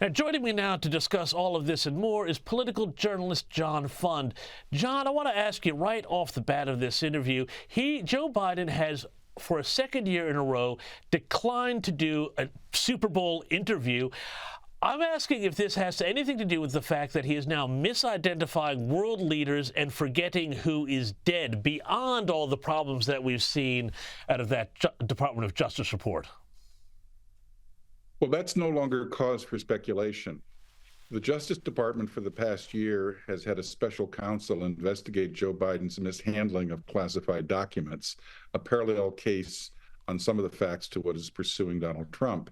Now, joining me now to discuss all of this and more is political journalist John Fund. John, I want to ask you right off the bat of this interview, Joe Biden has, for a second year in a row, declined to do a Super Bowl interview. I'm asking if this has anything to do with the fact that he is now misidentifying world leaders and forgetting who is dead, beyond all the problems that we've seen out of that Department of Justice report. Well, that's no longer cause for speculation. The Justice Department for the past year has had a special counsel investigate Joe Biden's mishandling of classified documents, a parallel case on some of the facts to what is pursuing Donald Trump.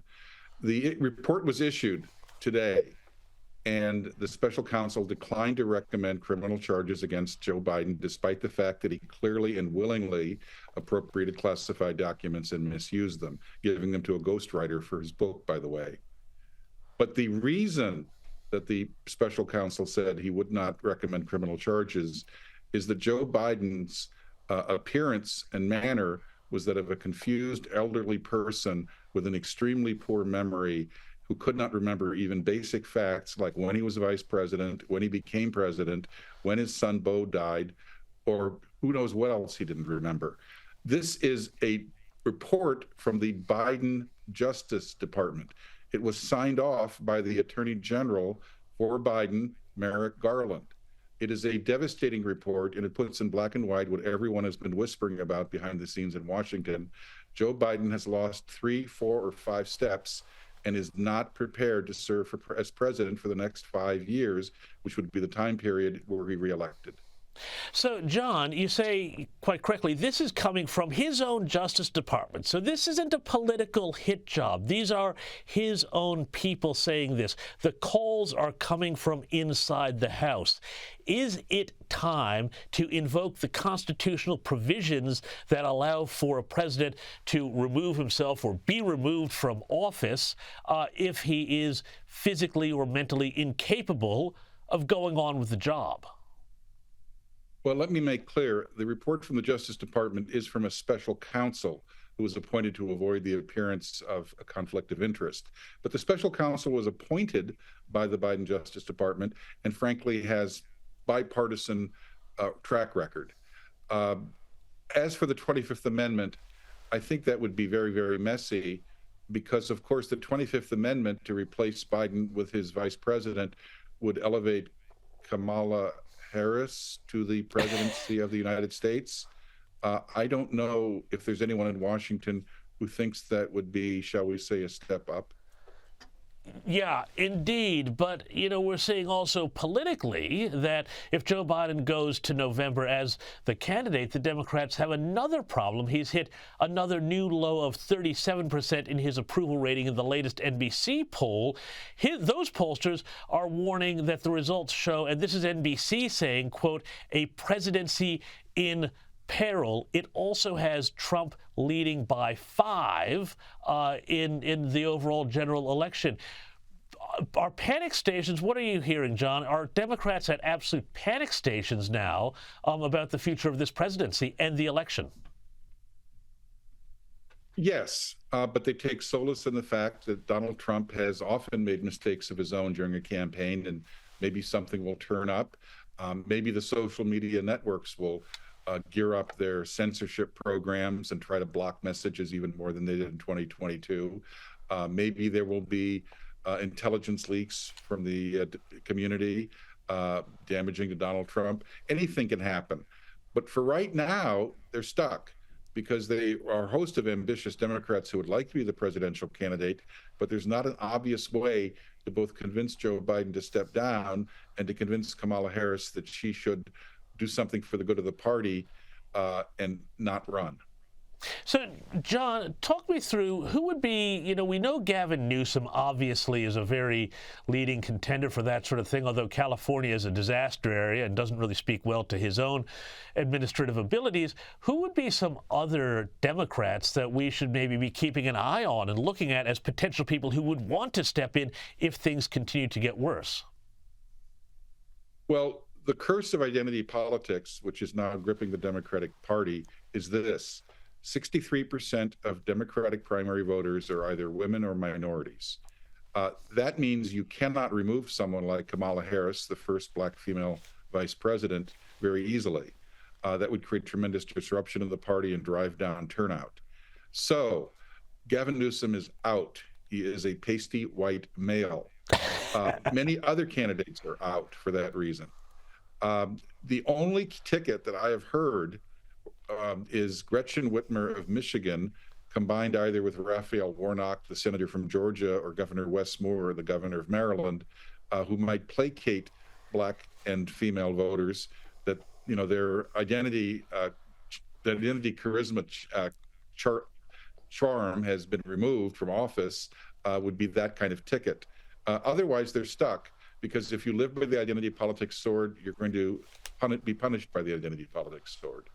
The report was issued today, and the special counsel declined to recommend criminal charges against Joe Biden, despite the fact that he clearly and willingly appropriated classified documents and misused them, giving them to a ghostwriter for his book, by the way. But the reason that the special counsel said he would not recommend criminal charges is that Joe Biden's appearance and manner was that of a confused elderly person with an extremely poor memory who could not remember even basic facts like when he was vice president, when he became president, when his son Beau died, or who knows what else he didn't remember. This is a report from the Biden Justice Department. It was signed off by the Attorney General for Biden, Merrick Garland. It is a devastating report, and it puts in black and white what everyone has been whispering about behind the scenes in Washington. Joe Biden has lost 3, 4, or 5 steps and is not prepared to serve as president for the next 5 years, which would be the time period where he reelected. So, John, you say quite correctly, this is coming from his own Justice Department. So this isn't a political hit job. These are his own people saying this. The calls are coming from inside the House. Is it time to invoke the constitutional provisions that allow for a president to remove himself or be removed from office if he is physically or mentally incapable of going on with the job? Well, let me make clear, the report from the Justice Department is from a special counsel who was appointed to avoid the appearance of a conflict of interest. But the special counsel was appointed by the Biden Justice Department and frankly has bipartisan track record. As for the 25th Amendment, I think that would be very, very messy because, of course, the 25th Amendment to replace Biden with his vice president would elevate Kamala Harris to the presidency of the United States. I don't know if there's anyone in Washington who thinks that would be, shall we say, a step up. Yeah, indeed. But, we're seeing also politically that if Joe Biden goes to November as the candidate, the Democrats have another problem. He's hit another new low of 37% in his approval rating in the latest NBC poll. Those pollsters are warning that the results show, and this is NBC saying, quote, a presidency in peril. It also has Trump leading by 5 in the overall general election. Are panic stations, what are you hearing, John? Are Democrats at absolute panic stations now about the future of this presidency and the election? Yes, but they take solace in the fact that Donald Trump has often made mistakes of his own during a campaign, and maybe something will turn up. Maybe the social media networks will gear up their censorship programs and try to block messages even more than they did in 2022. Maybe there will be intelligence leaks from the community damaging to Donald Trump. Anything can happen. But for right now, they're stuck because they are a host of ambitious Democrats who would like to be the presidential candidate, but there's not an obvious way to both convince Joe Biden to step down and to convince Kamala Harris that she should do something for the good of the party and not run. So, John, talk me through who would be, we know Gavin Newsom obviously is a very leading contender for that sort of thing, although California is a disaster area and doesn't really speak well to his own administrative abilities. Who would be some other Democrats that we should maybe be keeping an eye on and looking at as potential people who would want to step in if things continue to get worse? Well, the curse of identity politics, which is now gripping the Democratic Party, is this. 63% of Democratic primary voters are either women or minorities. That means you cannot remove someone like Kamala Harris, the first Black female vice president, very easily. That would create tremendous disruption in the party and drive down turnout. So Gavin Newsom is out. He is a pasty white male. Many other candidates are out for that reason. The only ticket that I have heard is Gretchen Whitmer of Michigan, combined either with Raphael Warnock, the senator from Georgia, or Governor Wes Moore, the governor of Maryland, who might placate Black and female voters. That their identity charisma charm has been removed from office, would be that kind of ticket. Otherwise, they're stuck, because if you live by the identity politics sword, you're going to be punished by the identity politics sword.